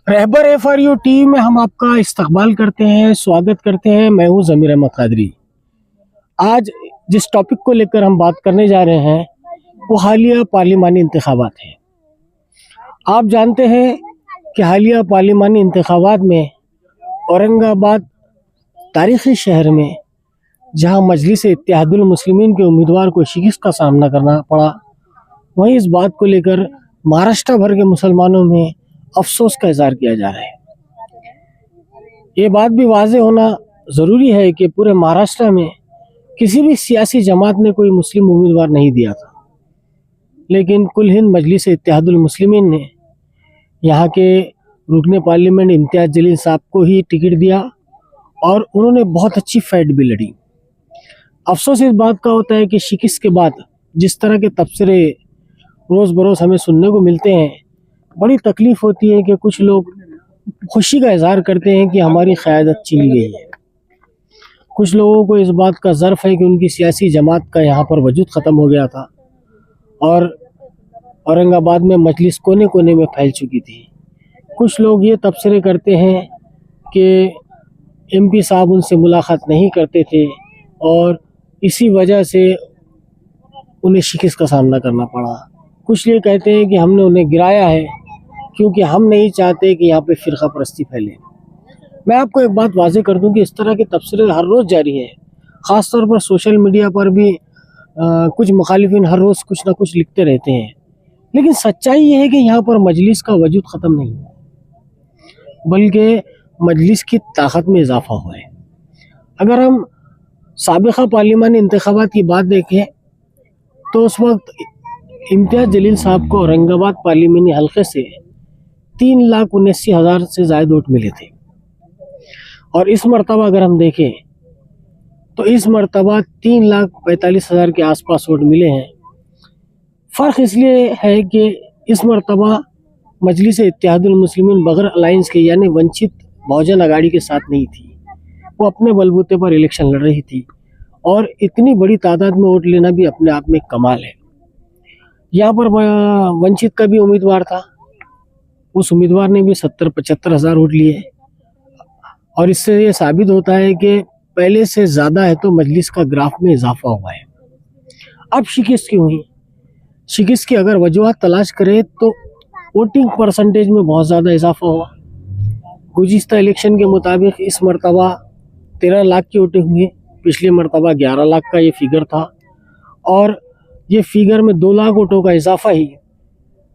रहबर FRU team में हम आपका इस्तकबाल करते हैं, स्वागत करते हैं। मैं हूं ज़मीर अहमद कादरी। आज जिस टॉपिक को लेकर हम बात करने जा रहे हैं वो हालिया पार्लिमानी इंतखाबात है। आप जानते हैं कि हालिया पार्लिमानी इंतखाबात में औरंगाबाद तारीख़ी शहर में जहां मजलिस इत्तेहादुल मुस्लिमीन के उम्मीदवार को शिकस्त का सामना करना पड़ा, वहीं इस बात को लेकर महाराष्ट्र भर के मुसलमानों में अफसोस का इज़हार किया जा रहा है। ये बात भी वाज़ेह होना ज़रूरी है कि पूरे महाराष्ट्र में किसी भी सियासी जमात ने कोई मुस्लिम उम्मीदवार नहीं दिया था, लेकिन कुल हिंद मजलिस इत्तेहादुल मुस्लिमीन ने यहाँ के रुकने पार्लियामेंट इम्तियाज़ जलील साहब को ही टिकट दिया और उन्होंने बहुत अच्छी फाइट भी लड़ी। अफसोस इस बात का होता है कि शिकस्त के बाद जिस तरह के तबसरे रोज़ बरोज़ हमें सुनने को मिलते हैं, बड़ी तकलीफ़ होती है कि कुछ लोग खुशी का इज़हार करते हैं कि हमारी क़यादत चली गई है। कुछ लोगों को इस बात का ज़र्फ़ है कि उनकी सियासी जमात का यहाँ पर वजूद ख़त्म हो गया था और औरंगाबाद में मजलिस कोने कोने में फैल चुकी थी। कुछ लोग ये तबसरे करते हैं कि MP साहब उनसे मुलाकात नहीं करते थे और इसी वजह से उन्हें शिकस्त का सामना करना पड़ा। कुछ ये कहते हैं कि हमने उन्हें गिराया है क्योंकि हम नहीं चाहते कि यहाँ पे फ़िरका परस्ती फैले। मैं आपको एक बात वाज़ेह कर दूं कि इस तरह के तबसरे हर रोज़ जारी हैं। ख़ास तौर पर सोशल मीडिया पर भी कुछ मुखालिफिन हर रोज़ कुछ ना कुछ लिखते रहते हैं, लेकिन सच्चाई ये है कि यहाँ पर मजलिस का वजूद ख़त्म नहीं हुआ, बल्कि मजलिस की ताकत में इजाफ़ा हुआ है। अगर हम साबिक़ा पार्लिमानी इंतखाबात की बात देखें तो उस वक्त इम्तियाज़ जलील साहब को औरंगाबाद पार्लिमानी हल्के से 3,79,000 से ज़्यादा वोट मिले थे और इस मरतबा अगर हम देखें तो इस मरतबा 3,45,000 के आसपास वोट मिले हैं। फ़र्क इसलिए है कि इस मरतबा मजलिस इत्तेहादुल मुस्लिमीन बगैर अलायंस के यानी वंचित बहुजन आघाड़ी के साथ नहीं थी। वो अपने बलबूते पर इलेक्शन लड़ रही थी और इतनी बड़ी तादाद में वोट लेना भी अपने आप में कमाल है। यहाँ पर वंचित का भी उम्मीदवार था, उस उम्मीदवार ने भी 70-75 हज़ार वोट लिए और इससे ये साबित होता है कि पहले से ज़्यादा है तो मजलिस का ग्राफ में इजाफा हुआ है। अब शिकस्त क्यों हुई? शिकस्त की अगर वजूहत तलाश करें तो वोटिंग परसेंटेज में बहुत ज़्यादा इजाफा हुआ। गुज़िश्ता इलेक्शन के मुताबिक इस मरतबा 13 लाख की वोटिंग हुई, पिछले मरतबा 11 लाख का ये फिगर था और ये फिगर में 2 लाख वोटों का इजाफा ही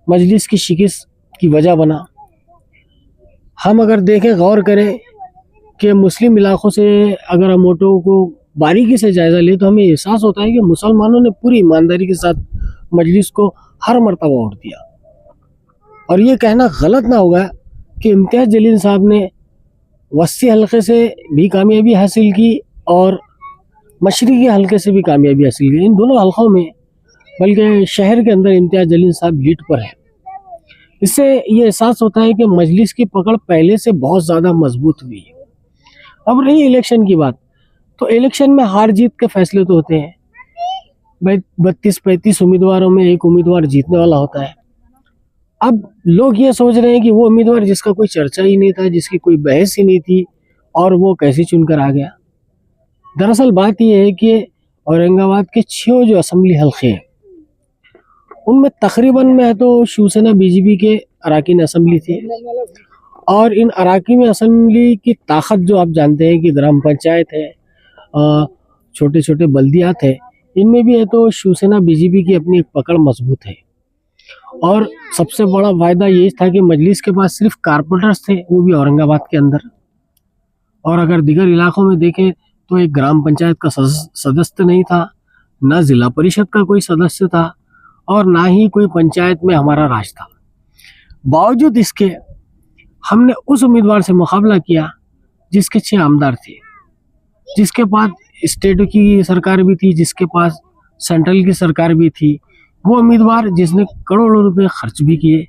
मजलिस की शिकस्त की वजह बना। हम अगर देखें, गौर करें कि मुस्लिम इलाक़ों से अगर हम वोटों को बारीकी से जायज़ा लें तो हमें एहसास होता है कि मुसलमानों ने पूरी ईमानदारी के साथ मजलिस को हर मरतबा वोट दिया। और ये कहना गलत ना होगा कि इम्तियाज़ जलील साहब ने वस्ती हल्के से भी कामयाबी हासिल की और मशरिकी हल्के से भी कामयाबी हासिल की। इन दोनों हल्कों में बल्कि शहर के अंदर इम्तियाज़ जलील साहब लीड पर है। इससे ये एहसास होता है कि मजलिस की पकड़ पहले से बहुत ज़्यादा मजबूत हुई है। अब रही इलेक्शन की बात, तो इलेक्शन में हार जीत के फैसले तो होते हैं। भाई 32-35 उम्मीदवारों में एक उम्मीदवार जीतने वाला होता है। अब लोग ये सोच रहे हैं कि वो उम्मीदवार जिसका कोई चर्चा ही नहीं था, जिसकी कोई बहस ही नहीं थी, और वो कैसे चुनकर आ गया। दरअसल बात यह है कि औरंगाबाद के 6 जो असम्बली हल्के हैं उनमें तकरीबन में तो शिवसेना BJP के अराकीन असम्बली थे और इन अराकीन असम्बली की ताकत जो आप जानते हैं कि ग्राम पंचायत है, छोटे छोटे बल्दियात है, इनमें भी है तो शिवसेना BJP की अपनी एक पकड़ मजबूत है। और सबसे बड़ा फायदा ये था कि मजलिस के पास सिर्फ कारपोरेटर्स थे, वो भी औरंगाबाद के अंदर। और अगर दीगर इलाकों में देखें तो एक ग्राम पंचायत का सदस्य नहीं था, ना ज़िला परिषद का कोई सदस्य था और ना ही कोई पंचायत में हमारा राज था। बावजूद इसके हमने उस उम्मीदवार से मुकाबला किया जिसके 6 आमदार थे, जिसके पास स्टेट की सरकार भी थी, जिसके पास सेंट्रल की सरकार भी थी। वो उम्मीदवार जिसने करोड़ों रुपए खर्च भी किए,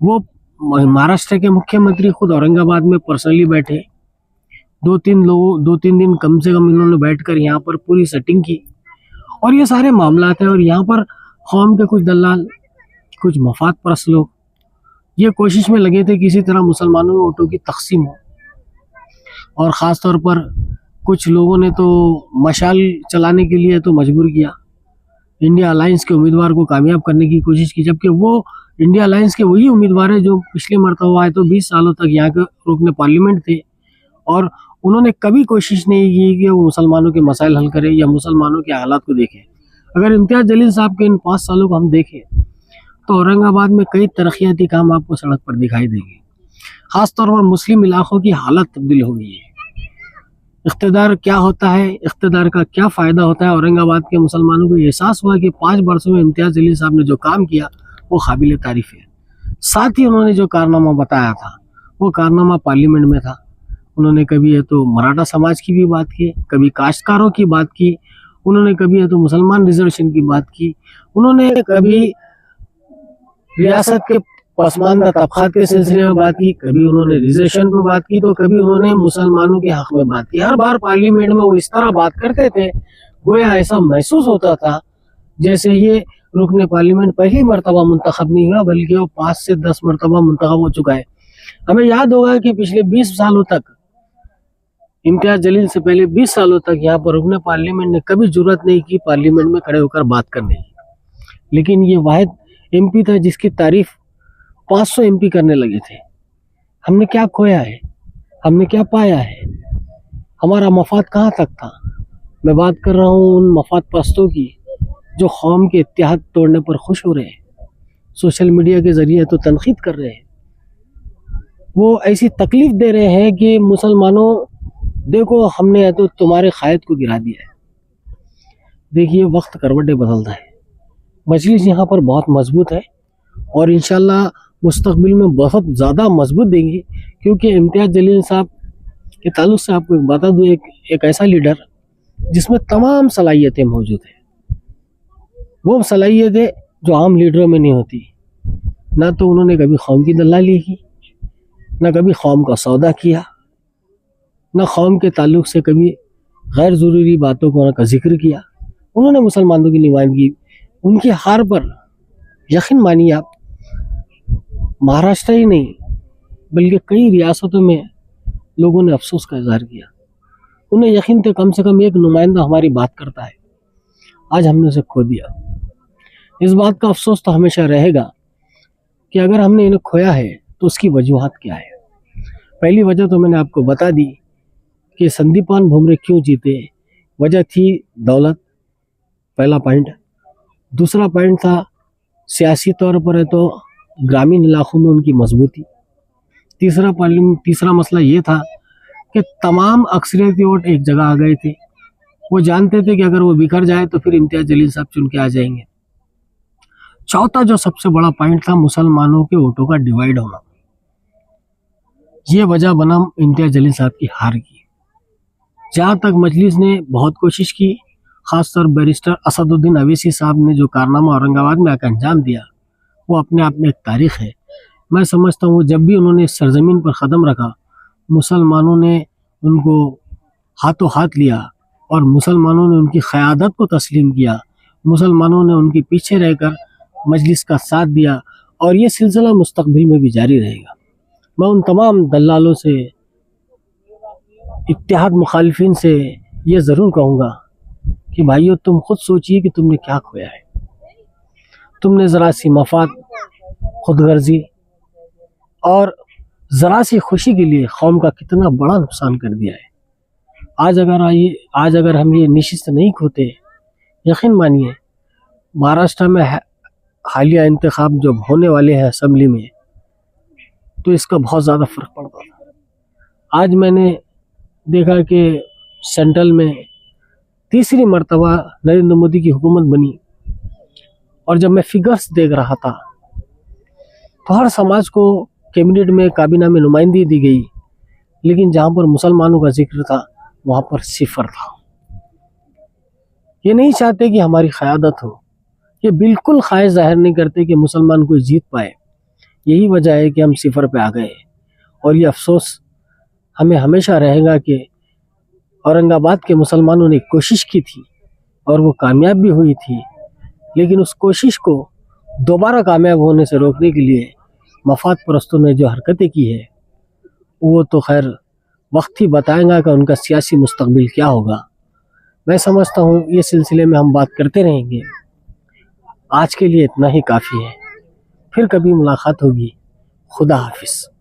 वो महाराष्ट्र के मुख्यमंत्री खुद औरंगाबाद में पर्सनली बैठे, 2-3 दिन कम से कम इन्होंने बैठकर यहाँ पर पूरी सेटिंग की। और ये सारे मामला हैं और यहाँ पर कौम के कुछ दलाल, कुछ मफाद परस्त लोग ये कोशिश में लगे थे किसी तरह मुसलमानों के वोटों की तकसीम हो, और ख़ास तौर पर कुछ लोगों ने तो मशाल चलाने के लिए तो मजबूर किया, इंडिया अलायंस के उम्मीदवार को कामयाब करने की कोशिश की, जबकि वो इंडिया अलायंस के वही उम्मीदवार है जो पिछले मरतबा आए तो 20 सालों तक यहाँ के रुकने पार्लियामेंट थे, और उन्होंने कभी कोशिश नहीं की कि वो मुसलमानों के मसाइल हल करें या मुसलमानों के हालात को देखें। अगर इम्तियाज़ जलील साहब के इन 5 सालों को हम देखें तो औरंगाबाद में कई तरक्याती काम आपको सड़क पर दिखाई देंगे। ख़ास तौर पर मुस्लिम इलाकों की हालत तब्दील हो गई है। इख्तिदार क्या होता है, इख्तिदार का क्या फ़ायदा होता है, औरंगाबाद के मुसलमानों को एहसास हुआ कि 5 वर्षों में इम्तियाज़ जलील साहब ने जो काम किया वो काबिल तारीफ़ है। साथ ही उन्होंने जो कारनामा बताया था वो कारनामा पार्लियामेंट में था। उन्होंने कभी है तो मराठा समाज की भी बात की, कभी काश्तकारों की बात की, उन्होंने कभी है तो मुसलमान रिजर्वेशन की बात की, उन्होंने कभी रियासत के पसमानदा तबकात के सिलसिले में बात की, कभी उन्होंने रिजर्वेशन पर बात की, तो कभी उन्होंने मुसलमानों के हक में बात की। हर बार पार्लियामेंट में वो इस तरह बात करते थे गोया ऐसा महसूस होता था जैसे ये रुकने पार्लियामेंट पहली मरतबा मुंतखब नहीं हुआ बल्कि वो 5 से 10 मरतबा मुंतखब हो चुका है। हमें याद होगा कि पिछले 20 सालों तक, इम्तियाज़ जलील से पहले 20 सालों तक यहाँ पर रुकने पार्लियामेंट ने कभी जुर्रत नहीं की पार्लियामेंट में खड़े होकर बात करने की, लेकिन ये वाहिद एमपी था जिसकी तारीफ 500 एमपी करने लगे थे। हमने क्या खोया है, हमने क्या पाया है, हमारा मफाद कहाँ तक था। मैं बात कर रहा हूँ उन मफाद परस्तों की जो कौम के इत्तेहाद तोड़ने पर खुश हो रहे हैं, सोशल मीडिया के ज़रिए तो तनकीद कर रहे हैं, वो ऐसी तकलीफ़ दे रहे हैं कि मुसलमानों देखो हमने या तो तुम्हारे क़ायद को गिरा दिया है। देखिए वक्त करवटें बदलता है, मजलिस यहाँ पर बहुत मजबूत है और इंशाल्लाह मुस्तकबिल में बहुत ज़्यादा मजबूत देंगी, क्योंकि इम्तियाज़ जलील साहब के ताल्लुक़ से आपको बता दूँ एक ऐसा लीडर जिसमें तमाम सलाहियतें मौजूद हैं। वो सलाहियतें जो आम लीडरों में नहीं होती। ना तो उन्होंने कभी कौम की दलाली की, ना कभी कौम का सौदा किया, ना कौम के ताल्लुक़ से कभी गैर ज़रूरी बातों का जिक्र किया। उन्होंने मुसलमानों की नुमाइंदगी, उनकी हार पर यकीन मानिए आप, महाराष्ट्र ही नहीं बल्कि कई रियासतों में लोगों ने अफसोस का इजहार किया। उन्हें यकीन थे कम से कम एक नुमाइंदा हमारी बात करता है, आज हमने उसे खो दिया। इस बात का अफसोस तो हमेशा रहेगा कि अगर हमने इन्हें खोया है तो उसकी वजूहात क्या है। पहली वजह तो मैंने आपको बता दी कि संदीपान भुमरे क्यों जीते। वजह थी दौलत, पहला पॉइंट। दूसरा पॉइंट था सियासी तौर पर है तो ग्रामीण इलाकों में उनकी मजबूती। तीसरा मसला ये था कि तमाम अक्सरियती वोट एक जगह आ गए थे। वो जानते थे कि अगर वो बिखर जाए तो फिर इम्तियाज़ जलील साहब चुन के आ जाएंगे। चौथा जो सबसे बड़ा पॉइंट था मुसलमानों के वोटों का डिवाइड होना, ये वजह बना इम्तियाज़ जलील साहब की हार की। जहाँ तक मजलिस ने बहुत कोशिश की, ख़ासतौर बैरिस्टर असदुद्दीन अवैसी साहब ने जो कारनामा औरंगाबाद में आकर अंजाम दिया वो अपने आप में एक तारीख़ है। मैं समझता हूँ जब भी उन्होंने इस सरजमीन पर कदम रखा मुसलमानों ने उनको हाथों हाथ लिया और मुसलमानों ने उनकी क़यादत को तस्लीम किया। मुसलमानों ने उनके पीछे रहकर मजलिस का साथ दिया और ये सिलसिला मुस्तकबिल में भी जारी रहेगा। मैं उन तमाम दलालों से, इत्तेहाद मुखालिफिन से ये ज़रूर कहूँगा कि भाइयों तुम खुद सोचिए कि तुमने क्या खोया है। तुमने ज़रा सी मफाद, खुदगर्जी और ज़रा सी खुशी के लिए कौम का कितना बड़ा नुकसान कर दिया है। आज अगर हम ये नशिस्त नहीं खोते, यकीन मानिए महाराष्ट्र में हालिया इंतखाब जब होने वाले हैं असम्बली में तो इसका बहुत ज़्यादा फ़र्क पड़ता था। आज मैंने देखा कि सेंट्रल में तीसरी मरतबा नरेंद्र मोदी की हुकूमत बनी और जब मैं फिगर्स देख रहा था तो हर समाज को कैबिनेट में, काबीना में नुमाइंदगी दी गई, लेकिन जहाँ पर मुसलमानों का जिक्र था वहाँ पर सिफर था। ये नहीं चाहते कि हमारी क़यादत हो, ये बिल्कुल ख्वाहिश जाहिर नहीं करते कि मुसलमान कोई जीत पाए। यही वजह है कि हम सिफर पे आ गए और ये अफसोस हमें हमेशा रहेगा कि औरंगाबाद के मुसलमानों ने कोशिश की थी और वो कामयाब भी हुई थी, लेकिन उस कोशिश को दोबारा कामयाब होने से रोकने के लिए मफाद परस्तों ने जो हरकतें की है वो तो खैर वक्त ही बताएगा कि उनका सियासी मुस्तकबिल क्या होगा। मैं समझता हूँ ये सिलसिले में हम बात करते रहेंगे। आज के लिए इतना ही काफ़ी है, फिर कभी मुलाकात होगी। खुदा हाफिज़।